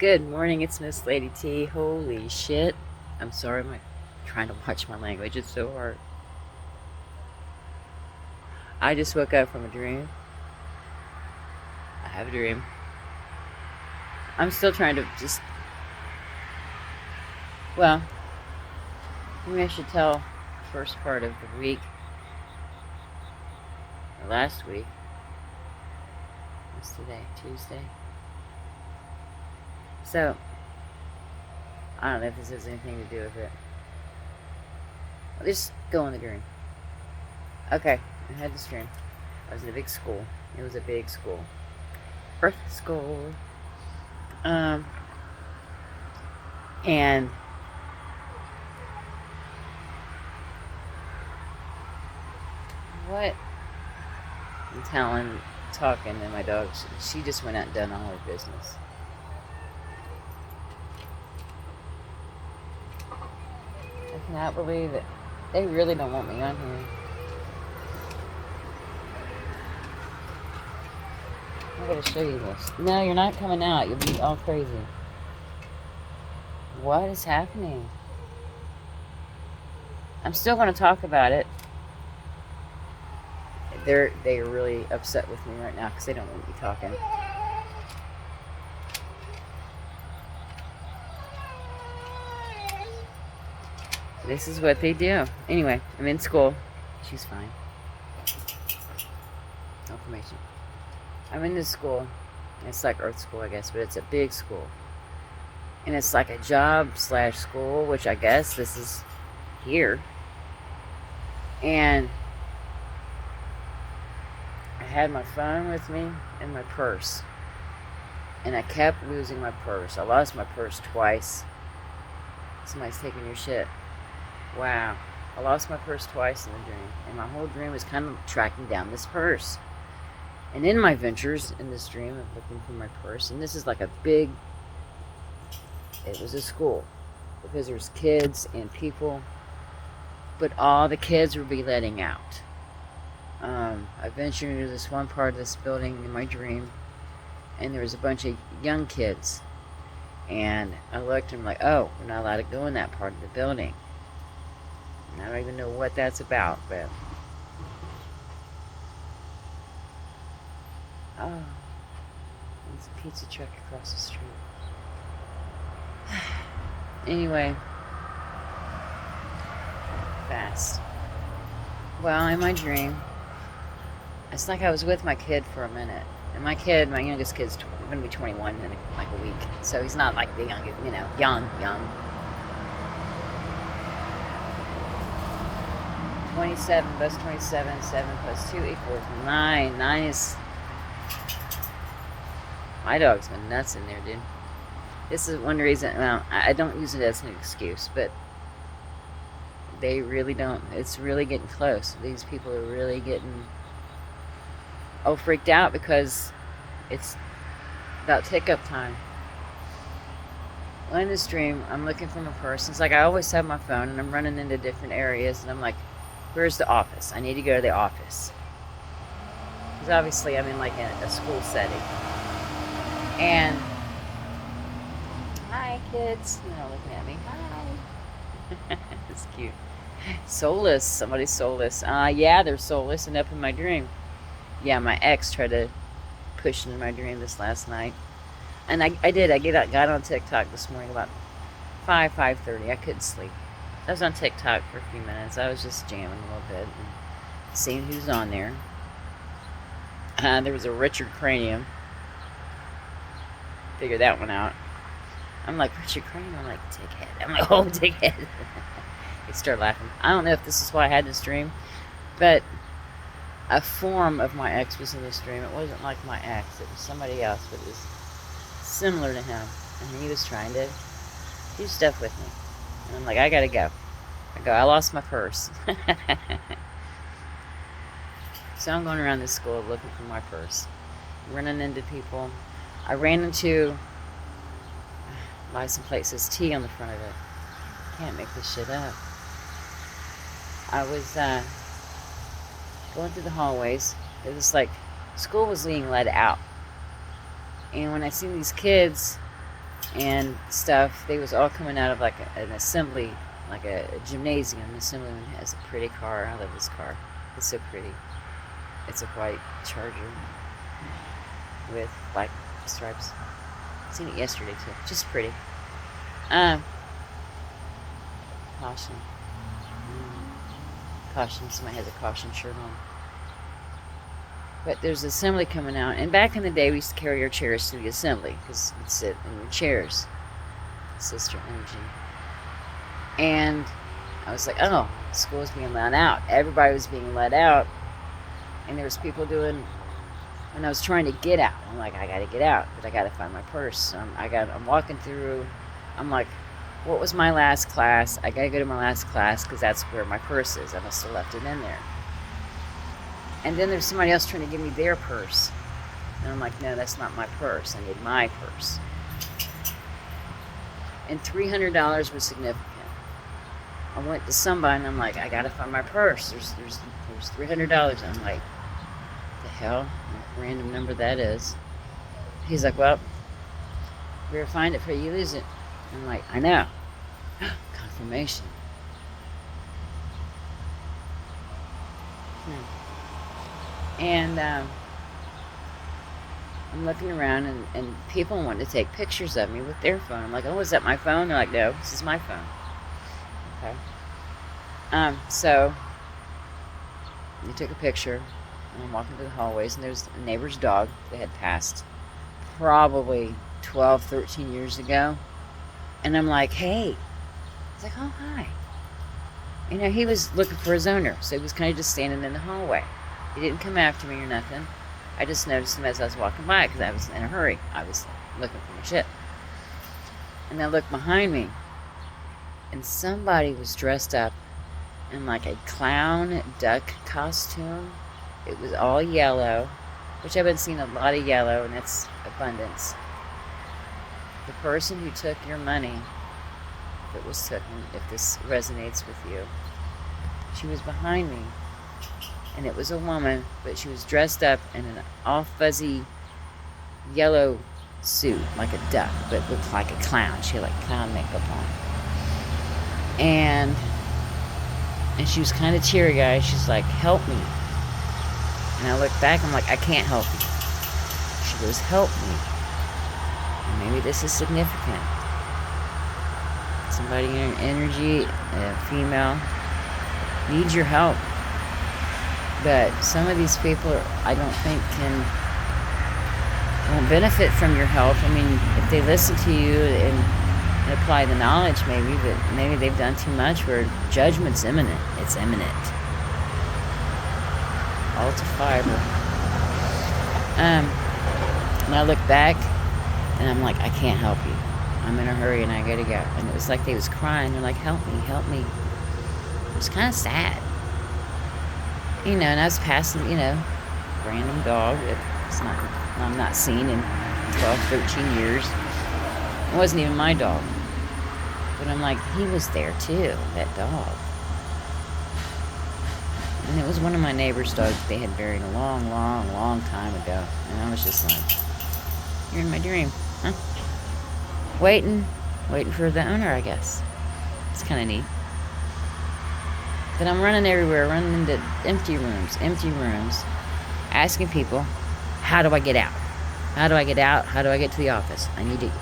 Good morning, it's Miss Lady T. Holy shit. I'm sorry, I'm trying to watch my language. It's so hard. I just woke up from a dream. I have a dream. I'm still trying to well, maybe I should tell the first part of the week. Or last week. What's today? Tuesday? So, I don't know if this has anything to do with it. I'll just go on the dream. Okay, I had this dream. I was in a big school. It was a big school. Earth school. And what? I'm talking, and my dog, she just went out and done all her business. I cannot believe it. They really don't want me on here. I gotta show you this. No, you're not coming out. You'll be all crazy. What is happening? I'm still gonna talk about it. They are really upset with me right now because they don't want me talking. This is what they do. Anyway, I'm in school. She's fine. Information. I'm in this school. It's like Earth School, I guess, but it's a big school. And it's like a job/school, which I guess this is here. And I had my phone with me and my purse. And I kept losing my purse. I lost my purse twice. Somebody's taking your shit. Wow. I lost my purse twice in the dream. And my whole dream was kind of tracking down this purse. And in my ventures in this dream of looking for my purse, and this is like a big, it was a school. Because there's kids and people. But all the kids would be letting out. I ventured into this one part of this building in my dream. And there was a bunch of young kids. And I looked and I'm like, oh, we're not allowed to go in that part of the building. And I don't even know what that's about, but... Oh, there's a pizza truck across the street. Anyway. Fast. Well, in my dream, it's like I was with my kid for a minute. And my youngest kid's going to be 21 in like a week. So he's not like the youngest, young. 27 plus 27, 7 plus 2 equals 9. 9 is... My dog's been nuts in there, dude. This is one reason, well, I don't use it as an excuse, but they really don't. It's really getting close. These people are really getting freaked out because it's about take-up time. Well, in this dream, I'm looking for my purse. It's like I always have my phone, and I'm running into different areas, and I'm like, where's the office? I need to go to the office. Because obviously I'm in like a school setting. And, hi kids. They're not looking at me. Hi. It's cute. Soulless. Somebody's soulless. Yeah, they're soulless and up in my dream. Yeah, my ex tried to push into my dream this last night. And I did. I got on TikTok this morning about 5:30. I couldn't sleep. I was on TikTok for a few minutes. I was just jamming a little bit and seeing who's on there. There was a Richard Cranium. Figure that one out. I'm like, Richard Cranium? I'm like, dickhead. I'm like, oh, dickhead. They start laughing. I don't know if this is why I had this dream, but a form of my ex was in this dream. It wasn't like my ex. It was somebody else, but it was similar to him. And he was trying to do stuff with me. And I'm like, I gotta go. I lost my purse. So I'm going around this school looking for my purse. Running into people. I ran into license plate says T on the front of it. Can't make this shit up. I was going through the hallways. It was like school was being let out. And when I seen these kids and stuff. They was all coming out of like an assembly, like a gymnasium. An assemblyman has a pretty car. I love this car. It's so pretty. It's a white Charger with black stripes. Seen it yesterday too. Just pretty. Um, Caution. Caution. Somebody has a caution shirt on. But there's assembly coming out. And back in the day, we used to carry our chairs to the assembly because we'd sit in your chairs. Sister Energy. And I was like, oh, school's being let out. Everybody was being let out. And there was people doing, when I was trying to get out, I'm like, I got to get out, but I got to find my purse. So I'm walking through. I'm like, what was my last class? I got to go to my last class because that's where my purse is. I must have left it in there. And then there's somebody else trying to give me their purse. And I'm like, no, that's not my purse. I need my purse. And $300 was significant. I went to somebody and I'm like, I gotta find my purse. There's $300. I'm like, the hell? What random number that is. He's like, well, we better find it before you lose it. I'm like, I know. Confirmation. And I'm looking around, and people want to take pictures of me with their phone. I'm like, oh, is that my phone? They're like, no, this is my phone. Okay. So they took a picture, and I'm walking through the hallways, and there's a neighbor's dog that had passed probably 12, 13 years ago. And I'm like, hey. He's like, oh, hi. You know, he was looking for his owner, so he was kind of just standing in the hallway. He didn't come after me or nothing. I just noticed him as I was walking by because I was in a hurry. I was looking for my shit. And I looked behind me, and somebody was dressed up in like a clown duck costume. It was all yellow, which I've been seeing a lot of yellow, and that's abundance. The person who took your money, if it was taken, if this resonates with you, she was behind me. And it was a woman, but she was dressed up in an all fuzzy yellow suit, like a duck, but looked like a clown. She had like clown makeup on. And she was kind of teary-eyed. She's like, help me. And I looked back, I'm like, I can't help you. She goes, help me. And maybe this is significant. Somebody in your energy, a female, needs your help. But some of these people, I don't think won't benefit from your help. I mean, if they listen to you and apply the knowledge, maybe, but maybe they've done too much where judgment's imminent. It's imminent. All to fiber. And I look back, and I'm like, I can't help you. I'm in a hurry, and I gotta go. And it was like they was crying. They're like, help me, help me. It was kind of sad. You know, and I was passing, random dog that I'm not seen in 12, 13 years. It wasn't even my dog. But I'm like, he was there too, that dog. And it was one of my neighbor's dogs they had buried a long, long, long time ago. And I was just like, you're in my dream, huh? Waiting for the owner, I guess. It's kind of neat. But I'm running everywhere, running into empty rooms, asking people, how do I get out? How do I get out? How do I get to the office? I need to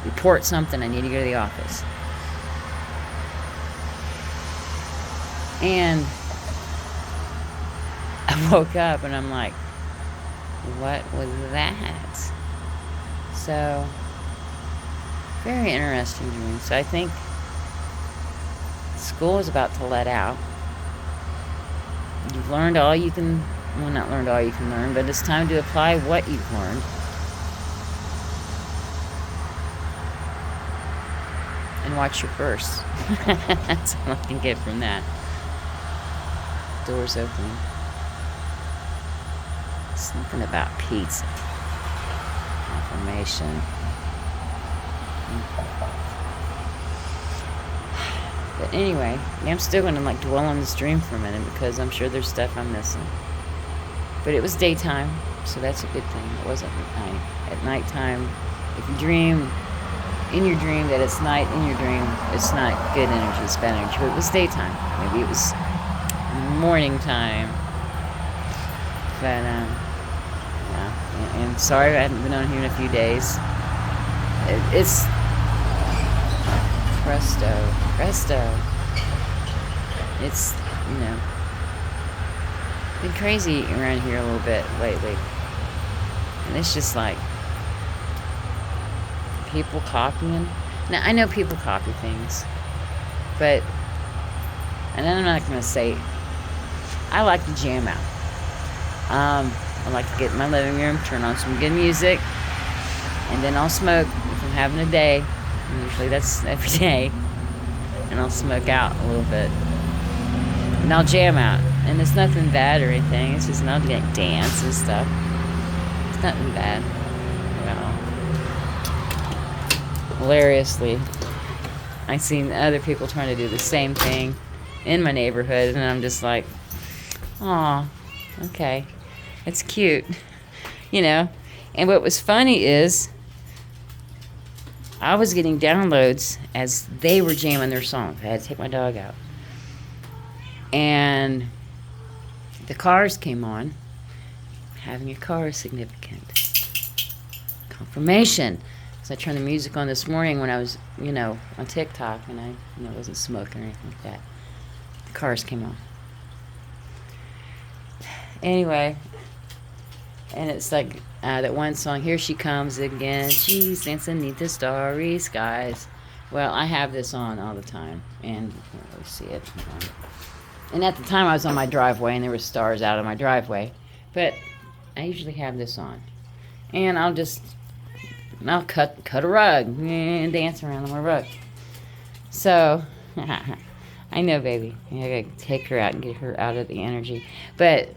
report something. I need to go to the office. And I woke up and I'm like, what was that? So, very interesting dream. So I think school is about to let out. You've learned all you can, well, not learned all you can learn, but it's time to apply what you've learned. And watch your purse. That's all I can get from that. Doors opening. Something about pizza. Confirmation. But anyway, I'm still going to dwell on this dream for a minute because I'm sure there's stuff I'm missing. But it was daytime, so that's a good thing. It wasn't at night. At nighttime, if you dream in your dream that it's night, in your dream it's not good energy, it's bad energy. But it was daytime. Maybe it was morning time. But, yeah. And sorry I haven't been on here in a few days. It's presto. It's, been crazy around here a little bit lately. And it's just like people copying. Now, I know people copy things, but, and then I'm not going to say, I like to jam out. I like to get in my living room, turn on some good music, and then I'll smoke if I'm having a day. And usually that's every day. And I'll smoke out a little bit. And I'll jam out. And it's nothing bad or anything. It's just not like dance and stuff. It's nothing bad. Hilariously, I've seen other people trying to do the same thing in my neighborhood, and I'm just like, aw, okay, it's cute, And what was funny is, I was getting downloads as they were jamming their songs. I had to take my dog out. And the Cars came on. Having a car is significant. Confirmation. So I turned the music on this morning when I was, on TikTok, and I, wasn't smoking or anything like that. The Cars came on. Anyway, and it's like that one song, Here She Comes Again, she's dancing beneath the starry skies. Well, I have this on all the time, and you can't really see it. And at the time I was on my driveway, and there were stars out of my driveway. But I usually have this on. And I'll cut a rug and dance around on my rug. So, I know, baby. I gotta take her out and get her out of the energy. But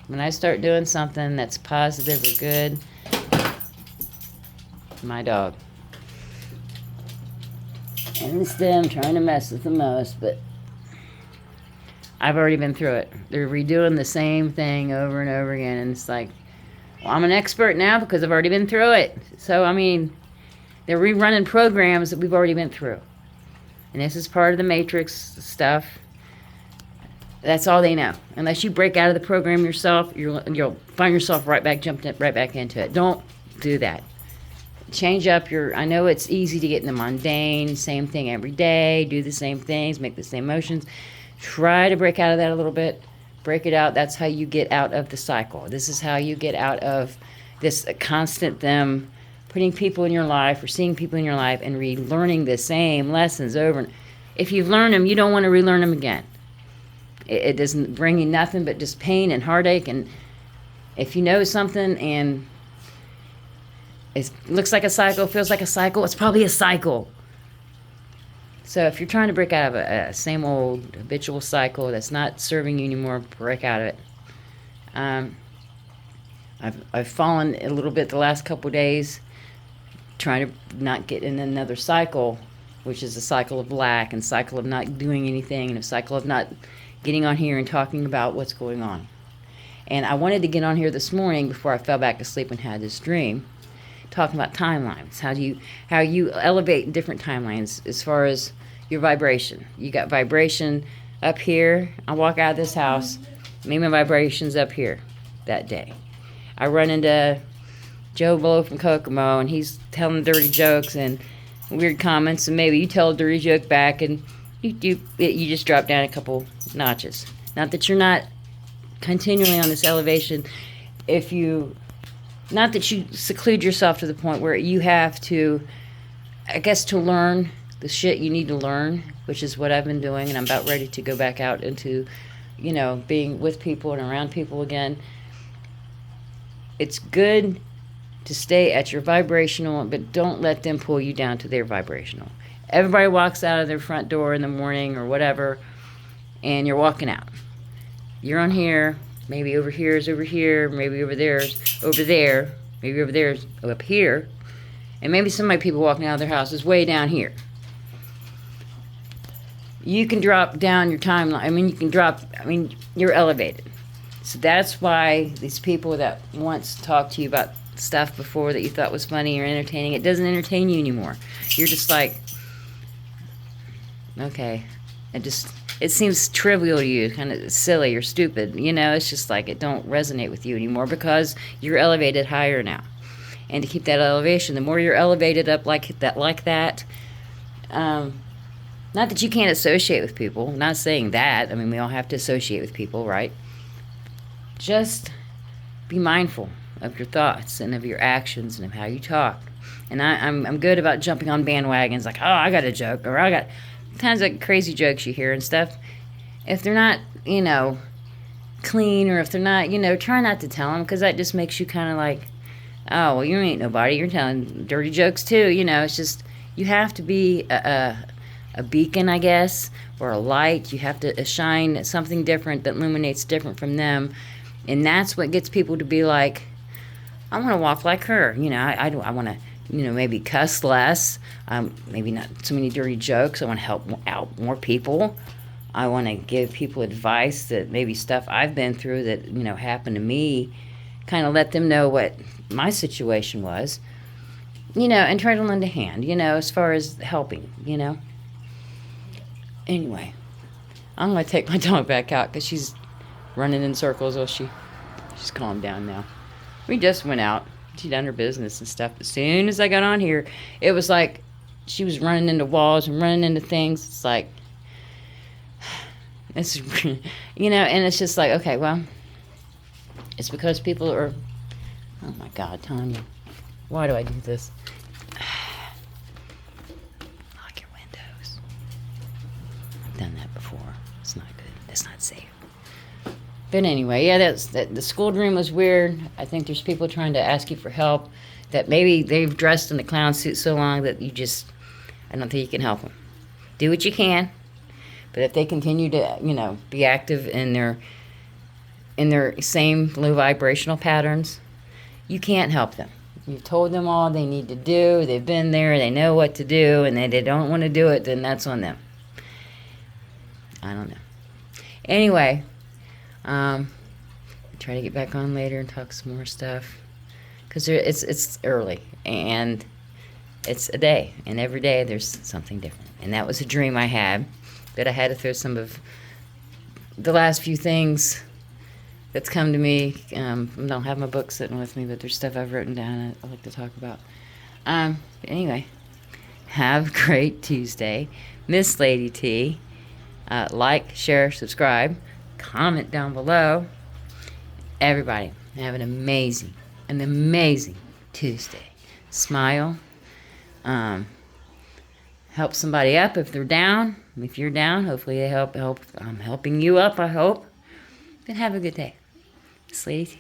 when I start doing something that's positive or good, my dog. And it's them trying to mess with the most, but I've already been through it. They're redoing the same thing over and over again, and it's like, well, I'm an expert now because I've already been through it. So, they're rerunning programs that we've already been through. And this is part of the Matrix stuff. That's all they know. Unless you break out of the program yourself, you'll find yourself right back into it. Don't do that. Change up I know it's easy to get in the mundane, same thing every day, do the same things, make the same motions. Try to break out of that a little bit. Break it out. That's how you get out of the cycle. This is how you get out of this constant them putting people in your life or seeing people in your life and relearning the same lessons over. And if you've learned them, you don't want to relearn them again. It doesn't bring you nothing but just pain and heartache. And if you know something and it looks like a cycle, feels like a cycle, it's probably a cycle. So if you're trying to break out of a same old habitual cycle that's not serving you anymore, break out of it. I've fallen a little bit the last couple of days, trying to not get in another cycle, which is a cycle of lack and cycle of not doing anything and a cycle of not getting on here and talking about what's going on. And I wanted to get on here this morning before I fell back to sleep and had this dream, talking about timelines, how you elevate different timelines as far as your vibration. You got vibration up here. I walk out of this house, maybe my vibration's up here that day. I run into Joe Blow from Kokomo, and he's telling dirty jokes and weird comments, and maybe you tell a dirty joke back, and you just drop down a couple notches. Not that you're not continually on this elevation. Not that you seclude yourself to the point where you have to, I guess, to learn the shit you need to learn, which is what I've been doing, and I'm about ready to go back out into, being with people and around people again. It's good to stay at your vibrational, but don't let them pull you down to their vibrational. Everybody walks out of their front door in the morning or whatever, and you're walking out. You're on here, maybe over here is over here, maybe over there's over there, maybe over there's up here, and maybe some of my people walking out of their house is way down here. You can drop down your timeline. You're elevated. So that's why these people that once talked to you about stuff before that you thought was funny or entertaining, it doesn't entertain you anymore. You're just like, okay, it seems trivial to you, kind of silly or stupid. It's just like it don't resonate with you anymore because you're elevated higher now. And to keep that elevation, the more you're elevated up like that, not that you can't associate with people. I'm not saying that. I mean, we all have to associate with people, right? Just be mindful of your thoughts and of your actions and of how you talk. And I'm good about jumping on bandwagons like, oh, I got a joke, or I got tons of crazy jokes you hear and stuff. If they're not, clean, or if they're not, try not to tell them, because that just makes you kind of like, oh, well, you ain't nobody. You're telling dirty jokes too. It's just, you have to be a beacon, I guess, or a light. You have to shine something different that illuminates different from them. And that's what gets people to be like, I want to walk like her. I want to, maybe cuss less. Maybe not so many dirty jokes. I want to help out more people. I want to give people advice that maybe stuff I've been through that, happened to me, kind of let them know what my situation was, and try to lend a hand, as far as helping, Anyway, I'm going to take my dog back out because she's running in circles. Oh, she's calmed down now. We just went out. She done her business and stuff. As soon as I got on here, it was like she was running into walls and running into things. It's like, it's, and it's just like, okay, well, it's because people are, oh my God, Tanya, why do I do this? Lock your windows. I've done that before. It's not good. It's not safe. But anyway, yeah, the school dream was weird. I think there's people trying to ask you for help that maybe they've dressed in the clown suit so long that I don't think you can help them. Do what you can, but if they continue to, be active in their same low vibrational patterns, you can't help them. You've told them all they need to do. They've been there. They know what to do, and they don't want to do it, then that's on them. I don't know. Anyway, try to get back on later and talk some more stuff, because it's early and it's a day, and every day there's something different. And that was a dream I had, that I had to throw some of the last few things that's come to me. I don't have my book sitting with me, but there's stuff I've written down I like to talk about. Anyway, have a great Tuesday. Miss Lady T. Like, share, subscribe, comment down below. Everybody, have an amazing Tuesday. Smile. Help somebody up if they're down. If you're down, hopefully they help. I'm helping you up, I hope. Then have a good day. Miss Lady T.